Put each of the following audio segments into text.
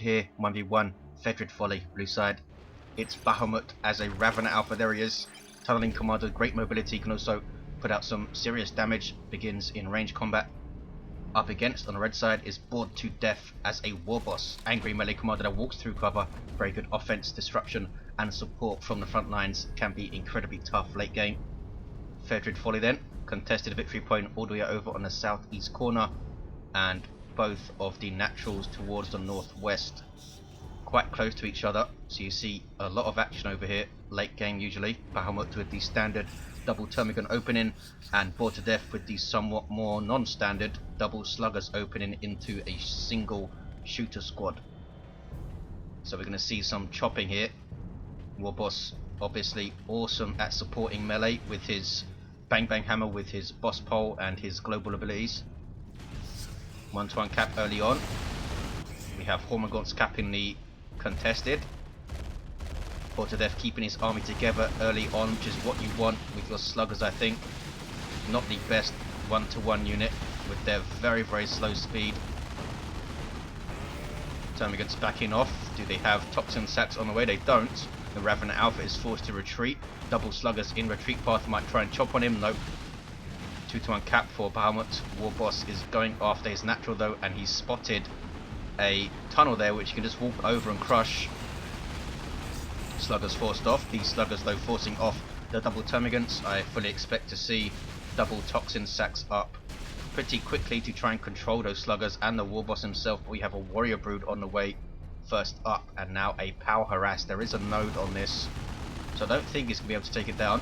here, 1v1, Fedrid Folly, blue side. It's Bahamut as a Ravener Alpha, there he is. Tunneling Commander, great mobility, can also put out some serious damage, begins in range combat. Up against, on the red side, is Bored to Death as a Warboss, angry melee commander that walks through cover. Very good offense, disruption, and support from the front lines, can be incredibly tough late game. Fedrid Folly then, contested a victory point all the way over on the southeast corner, and both of the naturals towards the northwest, quite close to each other, so you see a lot of action over here, late game usually. Bahamut with the standard double Termagant opening, and Bored to Death with the somewhat more non-standard double Sluggers opening into a single shooter squad. So we're going to see some chopping here. Warboss obviously awesome at supporting melee with his Bang Bang Hammer, with his Boss Pole and his global abilities. 1-to-1 cap early on. We have Hormagaunts capping the contested. Bored to Death keeping his army together early on, which is what you want with your Sluggers, I think. Not the best 1-to-1 unit with their very, very slow speed. Termagants backing off. Do they have Toxin Sacks on the way? They don't. The Ravener Alpha is forced to retreat. Double Sluggers in retreat path might try and chop on him. Nope. 2-to-1 cap for Bahamut. Warboss is going after his natural though, and he's spotted a tunnel there which you can just walk over and crush. Sluggers forced off. These Sluggers though forcing off the double Termagants. I fully expect to see double Toxin Sacks up pretty quickly to try and control those Sluggers and the Warboss himself. We have a Warrior Brood on the way first up, and now a Power Harass. There is a node on this, so I don't think he's going to be able to take it down,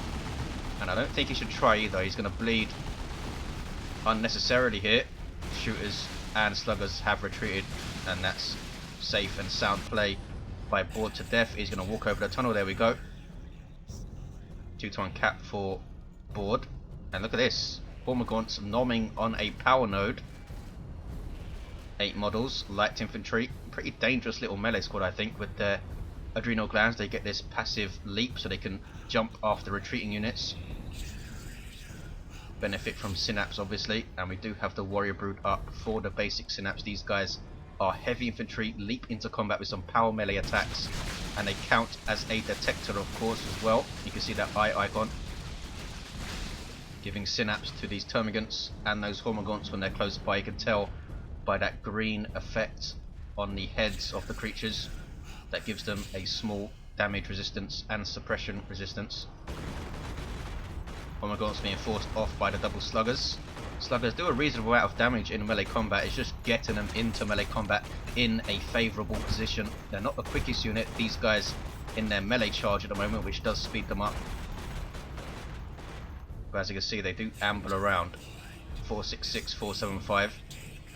and I don't think he should try either. He's going to bleed unnecessarily here. Shooters and Sluggers have retreated, and that's safe and sound play by Bored to Death. He's going to walk over the tunnel. There we go. 2-to-1 cap for Bored, and look at this. Hormagaunts nomming on a power node. 8 models, light infantry. Pretty dangerous little melee squad, I think, with their adrenal glands. They get this passive leap so they can jump after retreating units. Benefit from Synapse obviously, and we do have the Warrior Brood up for the basic Synapse. These guys are heavy infantry, leap into combat with some power melee attacks, and they count as a detector of course as well. You can see that eye icon, giving Synapse to these Termagants and those Hormagaunts when they're close by. You can tell by that green effect on the heads of the creatures that gives them a small damage resistance and suppression resistance. Hormagaunts being forced off by the double Sluggers. Sluggers do a reasonable amount of damage in melee combat. It's just getting them into melee combat in a favourable position. They're not the quickest unit, these guys, in their melee charge at the moment, which does speed them up. But as you can see, they do amble around. 466, 475.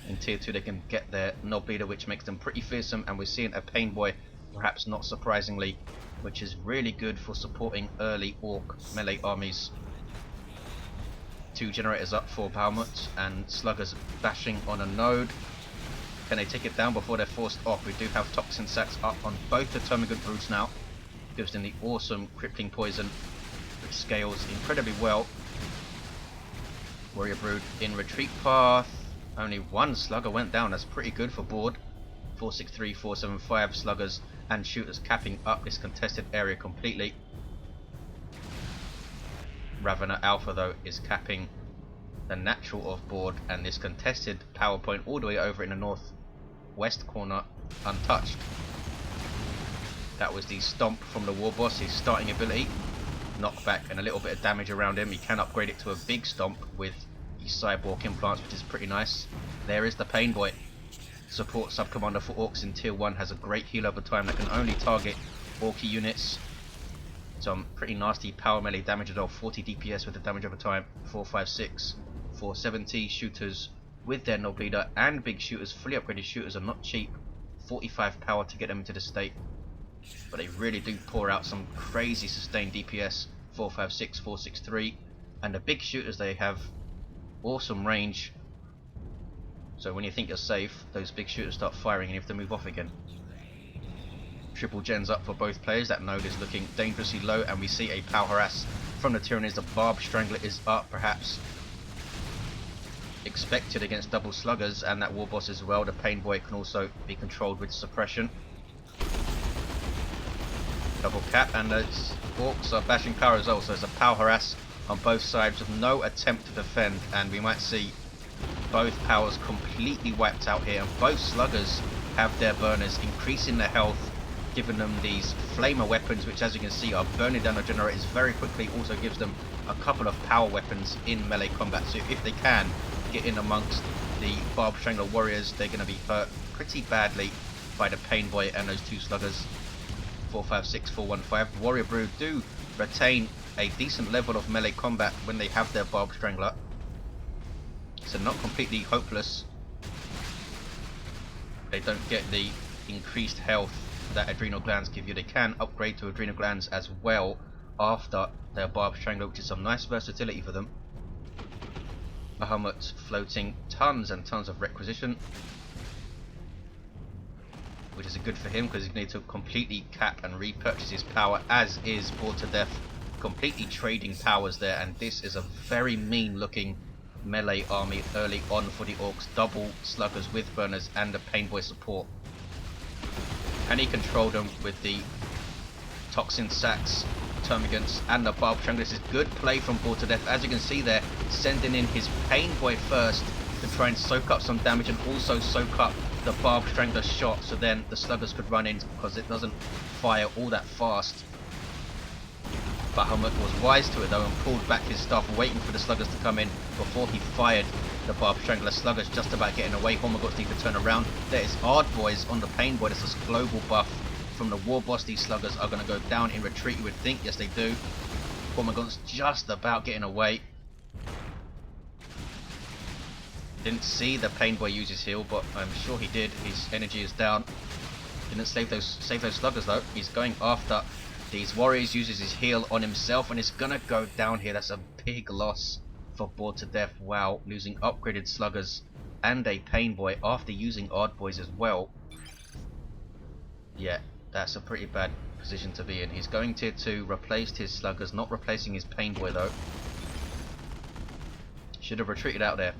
In tier 2 they can get their Knob Leader, which makes them pretty fearsome, and we're seeing a Pain Boy, perhaps not surprisingly, which is really good for supporting early Orc melee armies. 2 generators up for Bahamut, and Sluggers bashing on a node. Can they take it down before they're forced off? We do have Toxin Sacks up on both the Termagant Broods now. Gives them the awesome crippling poison, which scales incredibly well. Warrior Brood in retreat path. Only 1 Slugger went down. That's pretty good for Bored. 463, 475 Sluggers and Shooters capping up this contested area completely. Ravener Alpha though is capping the natural of Bored, and this contested power point all the way over in the northwest corner untouched. That was the stomp from the Warboss, his starting ability. Knockback and a little bit of damage around him. He can upgrade it to a big stomp with the Cyborg implants, which is pretty nice. There is the Pain Boy. Support sub-commander for Orcs in tier 1, has a great heal over time that can only target Orky units. Some pretty nasty power melee damage as well. 40 DPS with the damage over time. 456, 470 shooters with their Knob Leader, and big shooters, fully upgraded shooters are not cheap. 45 power to get them into the state, but they really do pour out some crazy sustained DPS. 456, 463, and the big shooters, they have awesome range. So when you think you're safe, those big shooters start firing and you have to move off again. Triple gens up for both players. That node is looking dangerously low, and we see a Power Harass from the Tyranids. The Barb Strangler is up, perhaps expected against double sluggers and that Warboss as well. The Pain Boy can also be controlled with suppression. Double cap, and those Orks are bashing power as well, so there's a power harass on both sides with no attempt to defend, and we might see both powers completely wiped out here, and both sluggers have their burners, increasing their health, giving them these flamer weapons, which as you can see are burning down the generators very quickly. Also gives them a couple of power weapons in melee combat, so if they can get in amongst the Barb Strangler warriors, they're going to be hurt pretty badly by the Pain Boy and those two sluggers. 456, 415. Warrior Brood do retain a decent level of melee combat when they have their Barb Strangler, so not completely hopeless. They don't get the increased health that Adrenal Glands give you. They can upgrade to Adrenal Glands as well after their Barb Strangler, which is some nice versatility for them. Bahamut floating tons and tons of requisition, which is good for him because he's going to completely cap and repurchase his power, as is Bored to Death, completely trading powers there. And this is a very mean looking melee army early on for the Orks. Double sluggers with burners and the Pain Boy support. Can he control them with the Toxin Sacks, Termagants and the Barb Strangler? This is good play from Bored to Death, as you can see there, sending in his Pain Boy first to try and soak up some damage and also soak up the Barb Strangler shot, so then the sluggers could run in because it doesn't fire all that fast. Bahamut was wise to it though and pulled back his stuff, waiting for the sluggers to come in before he fired the Barb Strangler. Sluggers just about getting away. Hormagaunts need to turn around. There is Hard Boys on the Pain Boy. This is global buff from the Warboss. These sluggers are going to go down in retreat, you would think. Yes, they do. Hormagaunts just about getting away. Didn't see the Pain Boy use his heal, but I'm sure he did. His energy is down. Didn't save those sluggers though. He's going after these warriors, uses his heal on himself, and it's gonna go down here. That's a big loss for Bored to Death. Wow, losing upgraded sluggers and a Pain Boy after using Hard Boys as well. Yeah, that's a pretty bad position to be in. He's going tier 2, replaced his sluggers, not replacing his Pain Boy though. Should have retreated out there.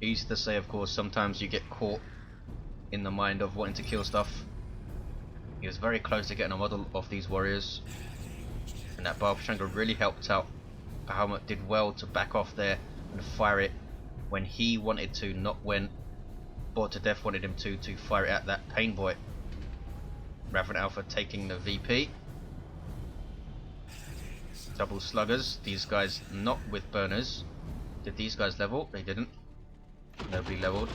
Easy to say, of course. Sometimes you get caught in the mind of wanting to kill stuff. He was very close to getting a model of these warriors, and that Barb Strangler really helped out. Bahamut did well to back off there and fire it when he wanted to, not when Bored to Death wanted him to fire it at that Pain Boy. Raven Alpha taking the VP. Double sluggers. These guys not with burners. Did these guys level? They didn't. Nobody leveled.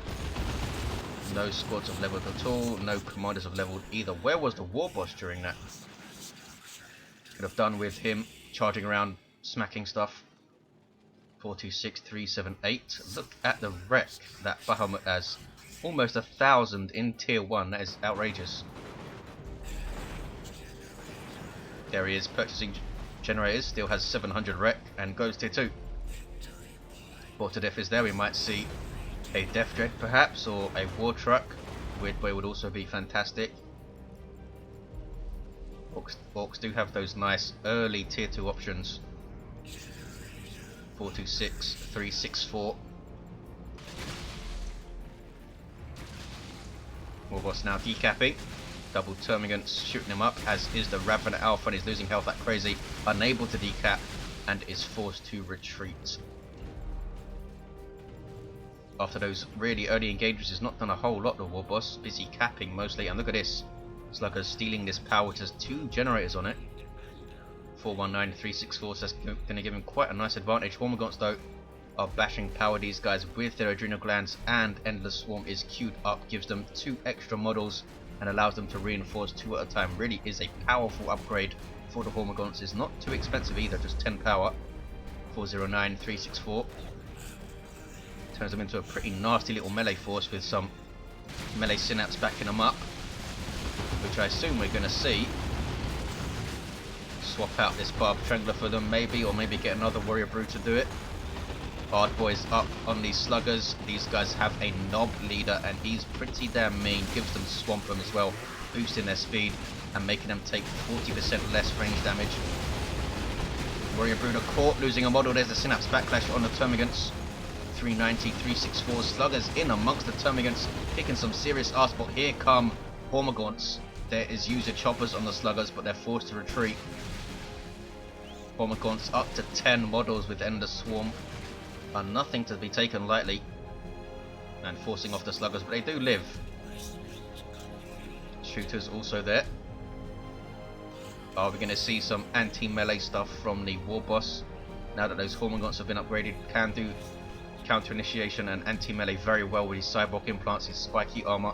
No squads have leveled at all. No commanders have leveled either. Where was the Warboss during that? Could have done with him charging around, smacking stuff. 426, 378. Look at the wreck that Bahamut has. Almost 1,000 in tier 1. That is outrageous. There he is, purchasing generators. Still has 700 wreck and goes tier 2. Bored to Death is there. We might see a Death Dread perhaps, or a War Truck. Weird Boy would also be fantastic. Orks do have those nice early tier 2 options. 426, 364. Warboss now decapping. Double Termagants shooting him up, as is the Raven Alpha, and he's losing health like crazy. Unable to decap and is forced to retreat. After those really early engagements, has not done a whole lot. The Warboss busy capping mostly, and look at this. Slugger stealing this power, which has 2 generators on it. 419, 364, so that's going to give him quite a nice advantage. Hormagaunts though are bashing power these guys with their Adrenal Glands, and Endless Swarm is queued up, gives them 2 extra models and allows them to reinforce 2 at a time. Really is a powerful upgrade for the Hormagaunts. It's not too expensive either, just 10 power. 409, 364. Turns them into a pretty nasty little melee force with some melee synapse backing them up, which I assume we're going to see. Swap out this Barb Strangler for them maybe, or maybe get another Warrior Brood to do it. Hard Boys up on these sluggers. These guys have a Knob leader and he's pretty damn mean. Gives them Swamp them as well, boosting their speed and making them take 40% less range damage. Warrior Brood are caught, losing a model. There's the Synapse Backlash on the Termagants. 390, 364 sluggers in amongst the termagants, kicking some serious ass, but here come Hormagaunts. There is user choppers on the sluggers, but they're forced to retreat. Hormagaunts up to 10 models with End of Swarm are nothing to be taken lightly, and forcing off the sluggers, but they do live. Shooters also there. Are we going to see some anti-melee stuff from the Warboss? Now that those Hormagaunts have been upgraded, can do counter initiation and anti-melee very well with his cyborg implants, his spiky armor.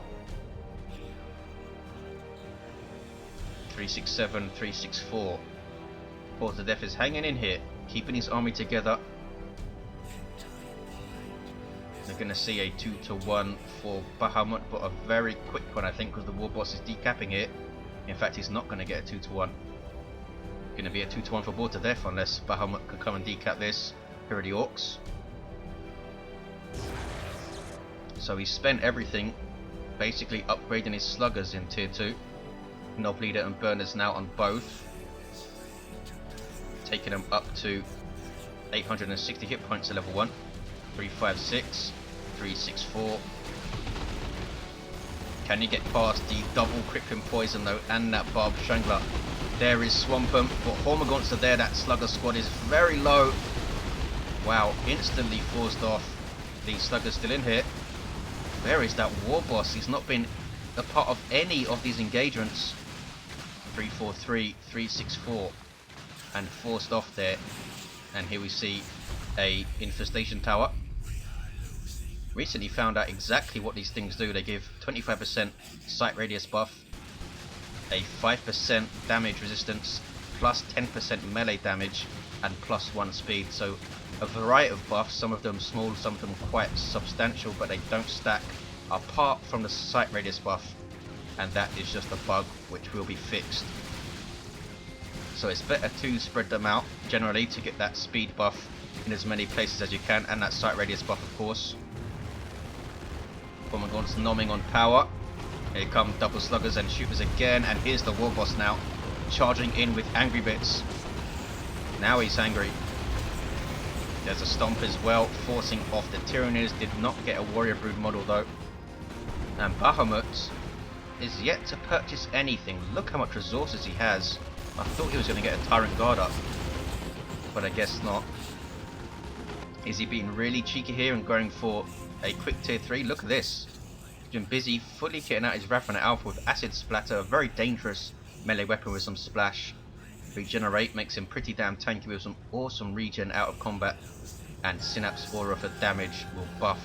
367, 364. Port to Death is hanging in here, keeping his army together. They're going to see a 2-to-1 for Bahamut, but a very quick one, I think, because the Warboss is decapping it. In fact, he's not going to get a 2-to-1. Going to be a 2-to-1 for Port to Death unless Bahamut can come and decap this. Here are the Orks. So he spent everything basically upgrading his sluggers in tier 2. Knob leader and burners now on both, taking them up to 860 hit points at level 1. 356, 364. Can you get past the double crippling poison though and that barbed strangler? There is Swampum, but Hormagaunts are there. That slugger squad is very low. Wow, instantly forced off. The slugger's still in here. Where is that Warboss? He's not been a part of any of these engagements. 343, 364, and forced off there. And here we see a infestation tower. Recently found out exactly what these things do. They give 25% sight radius buff, a 5% damage resistance, plus 10% melee damage, and plus 1 speed. So a variety of buffs, some of them small, some of them quite substantial, but they don't stack apart from the sight radius buff, and that is just a bug which will be fixed. So it's better to spread them out generally to get that speed buff in as many places as you can, and that sight radius buff of course. Hormagaunts nomming on power. Here come double sluggers and shooters again, and here's the Warboss now charging in with angry bits. Now he's angry. There's a stomp as well, forcing off the Tyranids. Did not get a warrior brood model though. And Bahamut is yet to purchase anything. Look how much resources he has. I thought he was going to get a Tyrant Guard up, but I guess not. Is he being really cheeky here and going for a quick tier 3? Look at this. He's been busy fully kitting out his Ravenous Alpha with Acid Splatter, a very dangerous melee weapon with some splash. Regenerate makes him pretty damn tanky with some awesome regen out of combat, and Synapse Aura for damage will buff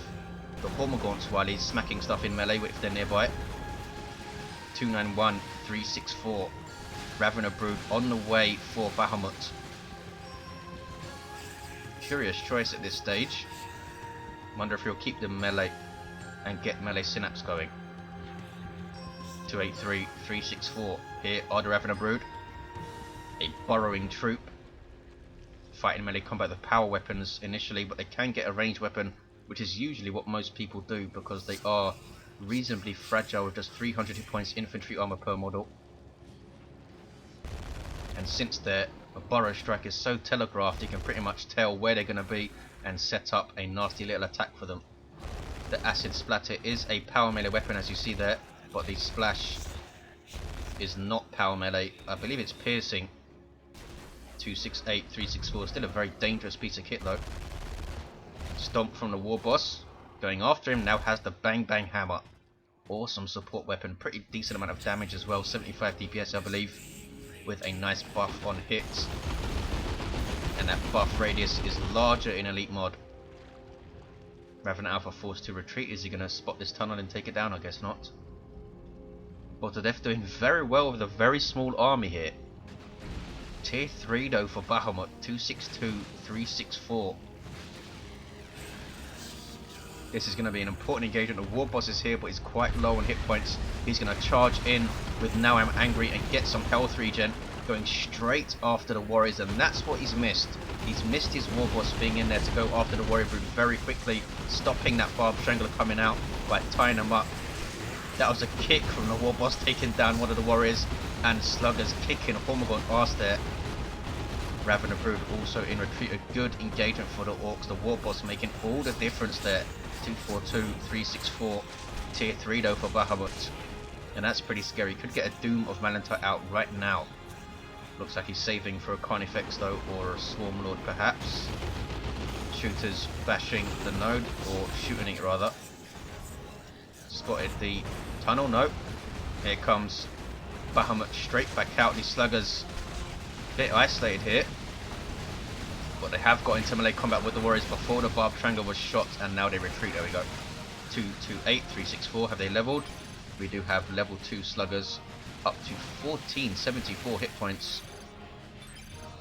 the Hormagaunts while he's smacking stuff in melee if they're nearby. 291, 364. Ravenous Brood on the way for Bahamut. Curious choice at this stage. Wonder if he'll keep the melee and get melee synapse going. 283, 364. Here are the Ravenous Brood. A burrowing troop. Fighting melee combat with power weapons initially, but they can get a ranged weapon, which is usually what most people do because they are reasonably fragile with just 300 hit points infantry armor per model. And since their burrow strike is so telegraphed, you can pretty much tell where they're going to be and set up a nasty little attack for them. The Acid Splatter is a power melee weapon as you see there, but the splash is not power melee. I believe it's piercing. 268, 364, still a very dangerous piece of kit though. Stomp from the Warboss, going after him, now has the Bang Bang Hammer. Awesome support weapon, pretty decent amount of damage as well, 75 DPS I believe, with a nice buff on hits. And that buff radius is larger in Elite Mod. Ravenous Alpha forced to retreat. Is he going to spot this tunnel and take it down? I guess not. But the Def doing very well with a very small army here. Tier 3 though for Bahamut, 262, 364. This is going to be an important engagement. The Warboss is here, but he's quite low on hit points. He's going to charge in with Now I'm Angry and get some health regen, going straight after the warriors, and that's what he's missed. He's missed his Warboss being in there to go after the warrior brood very quickly, stopping that barbed strangler coming out by tying him up. That was a kick from the Warboss taking down one of the warriors, and sluggers kicking Hormagaunt ass there. Ravener Brood also in retreat. A good engagement for the Orks. The Warboss making all the difference there. 242, 364, tier 3 though for Bahamut. And that's pretty scary. Could get a Doom of Malantite out right now. Looks like he's saving for a Carnifex though, or a Swarm Lord perhaps. Shooters bashing the node, or shooting it rather. Spotted the tunnel, no. Here comes Bahamut straight back out. These sluggers a bit isolated here. But they have got into melee combat with the warriors before the Barb Triangle was shot, and now they retreat. There we go. 228, 364, have they leveled? We do have level 2 sluggers up to 1474 hit points.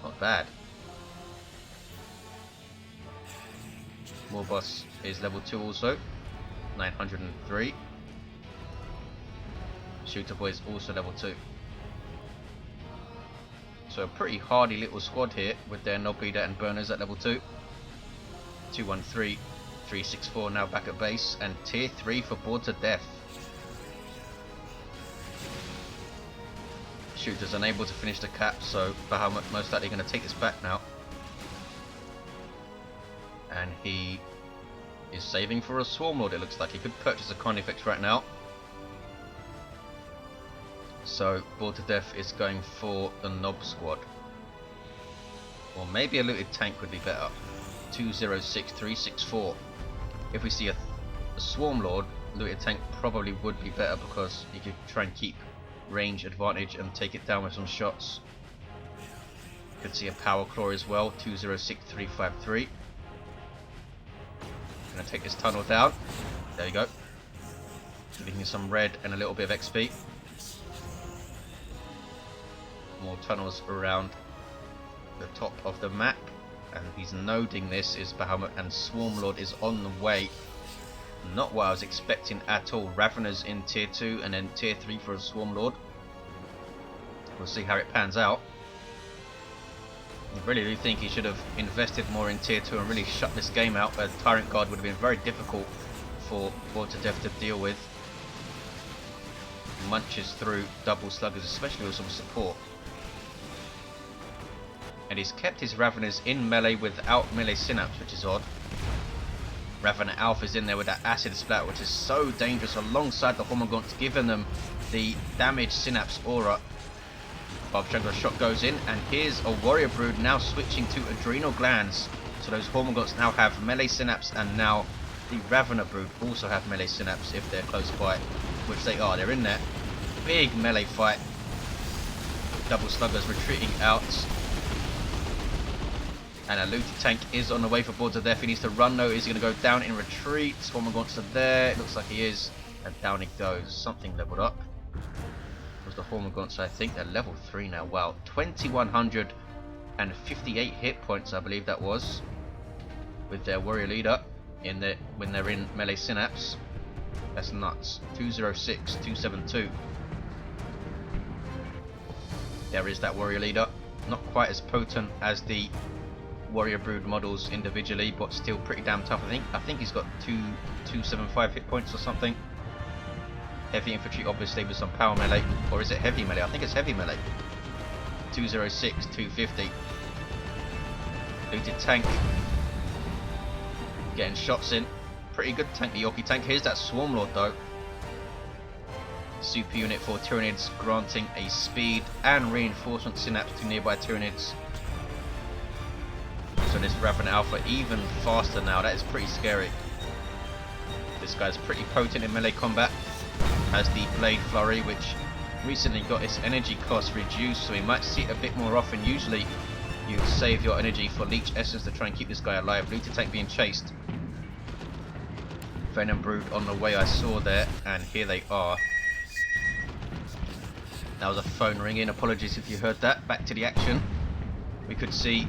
Not bad. Warboss is level 2 also, 903. Shooter Boy is also level 2. So a pretty hardy little squad here with their Knob Leader and Burners at level 2. 213, 364 now back at base, and tier 3 for Bored to Death. Shooter's unable to finish the cap, so Bahamut most likely going to take this back now. And he is saving for a Swarm Lord. It looks like he could purchase a Carnifex right now. So Bored to Death is going for the Knob squad. Or maybe a looted tank would be better. 206, 364. If we see a Swarm Lord, looted tank probably would be better because you could try and keep range advantage and take it down with some shots. Could see a Power Claw as well. 206, 353. Gonna take this tunnel down. There you go. Giving him some red and a little bit of XP. More tunnels around the top of the map, and he's noding this is Bahamut, and Swarm Lord is on the way. Not what I was expecting at all. Raveners in tier 2 and then tier 3 for a Swarm Lord. We'll see how it pans out. I really do think he should have invested more in tier 2 and really shut this game out. A Tyrant Guard would have been very difficult for Bored to Death to deal with. Munches through double sluggers, especially with some support. And he's kept his Raveners in melee without melee synapse, which is odd. Ravener Alpha's in there with that acid splat, which is so dangerous alongside the Hormagaunts, giving them the damage synapse aura. Barb Triangle shot goes in, and here's a Warrior Brood now switching to Adrenal Glands. So those Hormagaunts now have melee synapse, and now the Ravener Brood also have melee synapse if they're close by, which they are. They're in there. Big melee fight. Double sluggers retreating out. And a looted tank is on the way for Bored to Death. He needs to run though. Is he going to go down in retreat? Hormagaunts are there. It looks like he is. And down he goes. Something leveled up. It was the Hormagaunts, I think. They're level 3 now. Wow. 2158 hit points, I believe that was. With their Warrior Leader when they're in melee synapse. That's nuts. 206, 272. There is that Warrior Leader. Not quite as potent as the Warrior Brood models individually, but still pretty damn tough. I think he's got 275 hit points or something. Heavy infantry obviously with some power melee, or is it heavy melee? I think it's heavy melee. 206, 250. Looted tank getting shots in. Pretty good tank, the Yorkie tank. Here's that Swarm Lord though. Super unit for Tyranids, granting a speed and reinforcement synapse to nearby Tyranids. So this Ravener Alpha even faster now. That is pretty scary. This guy's pretty potent in melee combat. Has the Blade Flurry, which recently got its energy cost reduced, so we might see it a bit more often. Usually you save your energy for Leech Essence to try and keep this guy alive. Looted tank being chased. Venom Brood on the way I saw there, and here they are. That was a phone ringing. Apologies if you heard that. Back to the action. We could see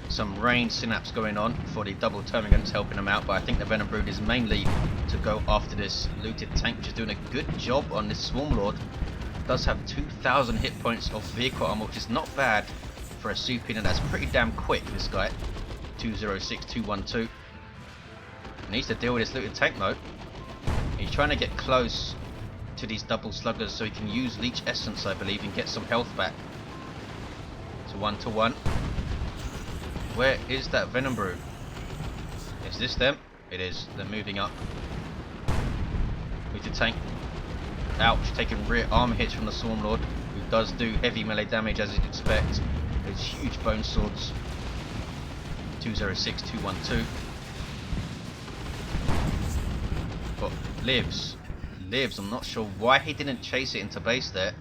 some range synapse going on for the double termagants helping them out, but I think the Venom Brood is mainly to go after this looted tank, which is doing a good job on this Swarm Lord. Does have 2000 hit points of vehicle armor, which is not bad for a super, and that's pretty damn quick, this guy. 206, 212. Needs to deal with this looted tank though. He's trying to get close to these double sluggers so he can use Leech Essence, I believe, and get some health back. It's 1-to-1. Where is that Venom Brood? Is this them? It is. They're moving up. With the tank. Ouch, taking rear armor hits from the Swarm Lord, who does do heavy melee damage as you'd expect. With huge bone swords. 206, 212. But lives. I'm not sure why he didn't chase it into base there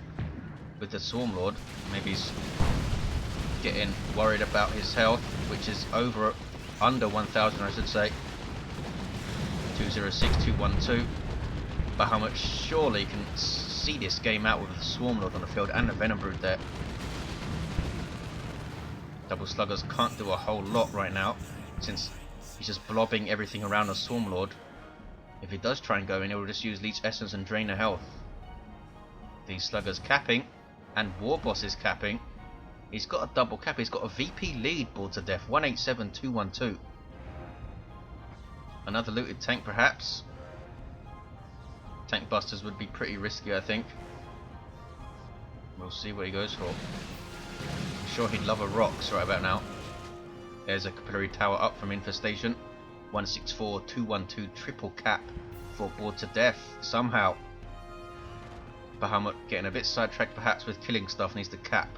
with the Swarm Lord. Maybe he's getting worried about his health, which is under 1000 I should say. 206, 212. Bahamut surely can see this game out with the Swarm Lord on the field and the Venom Brood there. Double Sluggers can't do a whole lot right now since he's just blobbing everything around the Swarm Lord. If he does try and go in, he'll just use Leech Essence and drain the health. These Sluggers capping, and Warboss is capping. He's got a double cap, he's got a VP lead bored to death, 187, 212. Another looted tank perhaps. Tank busters would be pretty risky, I think. We'll see what he goes for. I'm sure he'd love a rocks right about now. There's a capillary tower up from infestation. 164, 212, triple cap for bored to death somehow. Bahamut getting a bit sidetracked perhaps with killing stuff, needs to cap.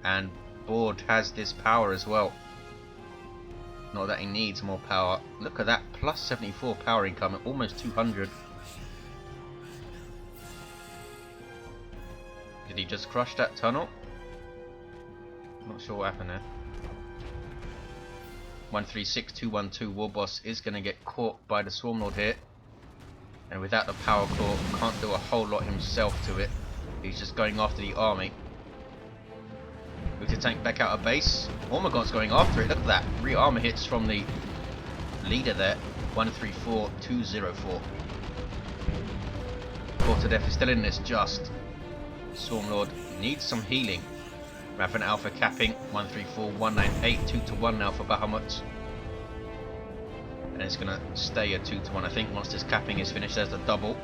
And bored has this power as well. Not that he needs more power. Look at that, plus 74 power income, almost 200. Did he just crush that tunnel? Not sure what happened there. 136, 212 Warboss is going to get caught by the Swarm Lord here. And without the power claw, can't do a whole lot himself to it. He's just going after the army. With the tank back out of base. Ormagaunt's going after it. Look at that. Re-armor hits from the leader there. 134, 204. Bored to death is still in this just. Swarm Lord needs some healing. Raven Alpha capping 134, 198, 2 to 1 now for Bahamut. And it's gonna stay a 2 to 1 I think once this capping is finished. There's the double.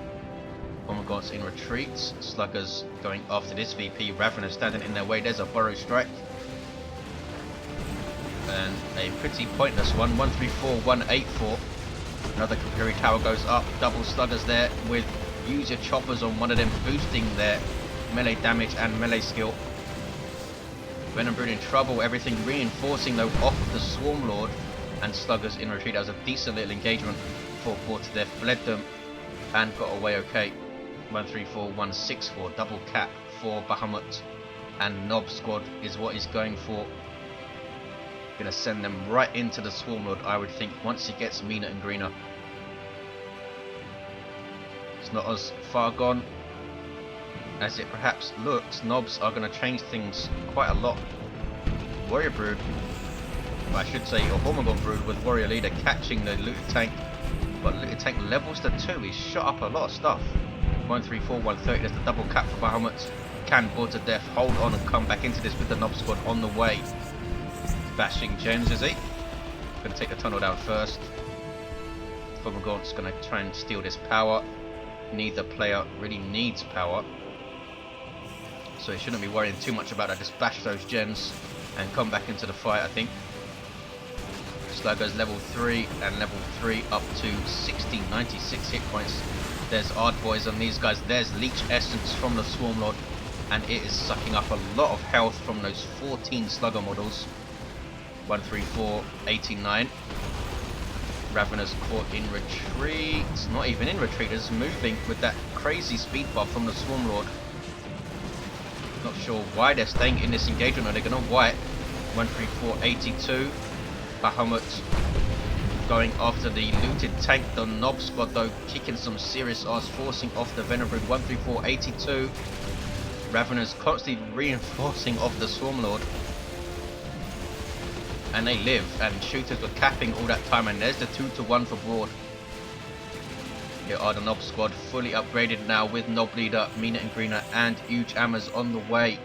Ormagaunt's in retreats. Sluggers going after this VP. Ravener standing in their way. There's a burrow strike. And a pretty pointless one. 134, 184. Another Capillary Tower goes up. Double Sluggers there with use your choppers on one of them, boosting their melee damage and melee skill. Venom Brood in trouble. Everything reinforcing though off of the Swarm Lord. And Sluggers in retreat. That was a decent little engagement for bored to death. Bled them and got away okay. 134, 164, double cap for Bahamut, and Nob squad is what he's going for. Gonna send them right into the Swarm Lord, I would think, once he gets meaner and greener. It's not as far gone as it perhaps looks. Nobs are gonna change things quite a lot. Warrior Brood, well, I should say a Hormagaunt Brood with Warrior Leader catching the looted tank, but looted tank levels to 2, he's shot up a lot of stuff. 134, 130, there's the double cap for Bahamut. Can bored to death hold on and come back into this with the Nob squad on the way. Bashing gens, is he? Gonna take the tunnel down first. Hormagaunt's gonna try and steal this power. Neither player really needs power, so he shouldn't be worrying too much about that. Just bash those gens and come back into the fight, I think. Sluggers level 3 and level 3 up to 60, 96 hit points. There's Ard Boys on these guys. There's Leech Essence from the Swarm Lord, and it is sucking up a lot of health from those 14 Slugger models. 134, 89. Ravener's caught in retreat. Not even in retreat, it's moving with that crazy speed buff from the Swarm Lord. Not sure why they're staying in this engagement, or they're gonna wipe. 134, 82. Bahamut going after the looted tank. The Nob squad though kicking some serious ass, forcing off the Venom Brood. 134, 82. Raveners constantly reinforcing off the Swarm Lord. And they live, and shooters were capping all that time, and there's the 2 to 1 for Broad. Here are the Nob squad fully upgraded now with Nob Leader, meaner and greener, and huge hammers on the way.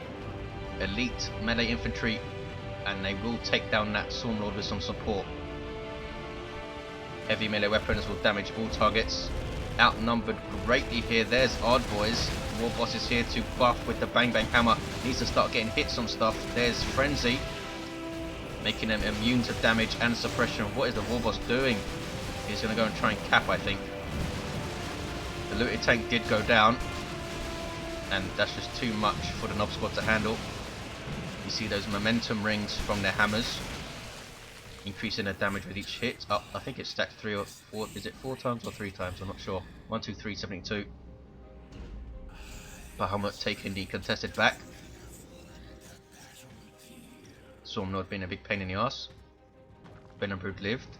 Elite melee infantry, and they will take down that Swarm Lord with some support. Heavy melee weapons will damage all targets. Outnumbered greatly here. There's Ard Boys. Warboss is here to buff with the Bang Bang Hammer. Needs to start getting hits on stuff. There's Frenzy. making them immune to damage and suppression. What is the Warboss doing? He's going to go and try and cap, I think. The looted tank did go down, and that's just too much for the Nob Squad to handle. You see those momentum rings from their hammers, increasing their damage with each hit. Oh, I think it's stacked 3 or 4. Is it 4 times or 3 times? I'm not sure. 1, 2, 3, 72. Bahamut taking the contested back. Stormlord being a big pain in the ass. Venom Brood lived.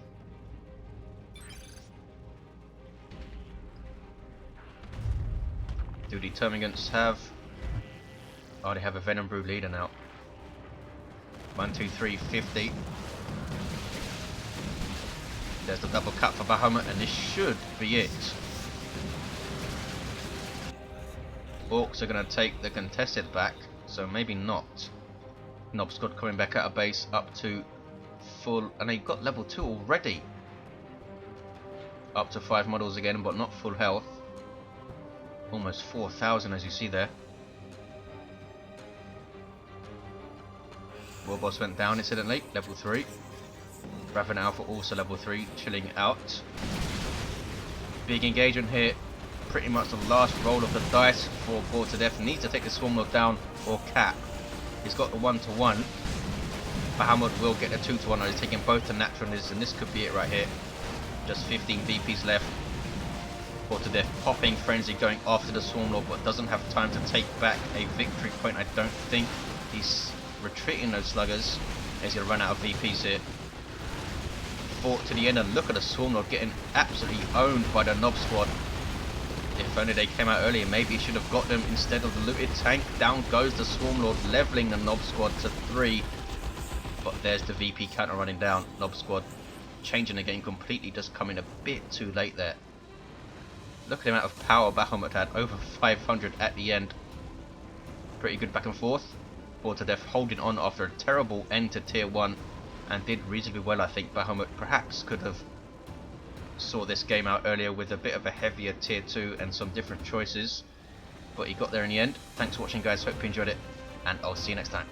Do the Termagants have... Oh, they have a Venom Brood leader now. 1, 2, 3, 50. There's the double cut for Bahamut, and this should be it. Orcs are going to take the contested back, so maybe not. Nob Squad coming back out of base up to full, and they've got level 2 already. Up to 5 models again, but not full health. Almost 4,000 as you see there. Warboss went down incidentally, level 3. Raven Alpha also level 3, chilling out. Big engagement here. Pretty much the last roll of the dice for Bored to Death. Needs to take the Swarmlord down or cap. He's got the 1-to-1. Bahamut will get the 2-to-1. He's taking both the Naturalists, and this could be it right here. Just 15 VPs left. Bored to Death popping frenzy, going after the Swarmlord, but doesn't have time to take back a victory point. I don't think. He's retreating those sluggers as he'll run out of VPs here. Fought to the end, and look at the Swarmlord getting absolutely owned by the Nob Squad. If only they came out earlier, maybe he should have got them instead of the looted tank. Down goes the Swarmlord, leveling the Nob Squad to 3. But there's the VP counter running down. Nob Squad changing the game completely, just coming a bit too late there. Look at the amount of power Bahamut had, over 500 at the end. Pretty good back and forth. Bored to Death holding on after a terrible end to tier 1, and did reasonably well. I think Bahamut perhaps could have saw this game out earlier with a bit of a heavier tier 2 and some different choices, but he got there in the end. Thanks for watching guys, hope you enjoyed it, and I'll see you next time.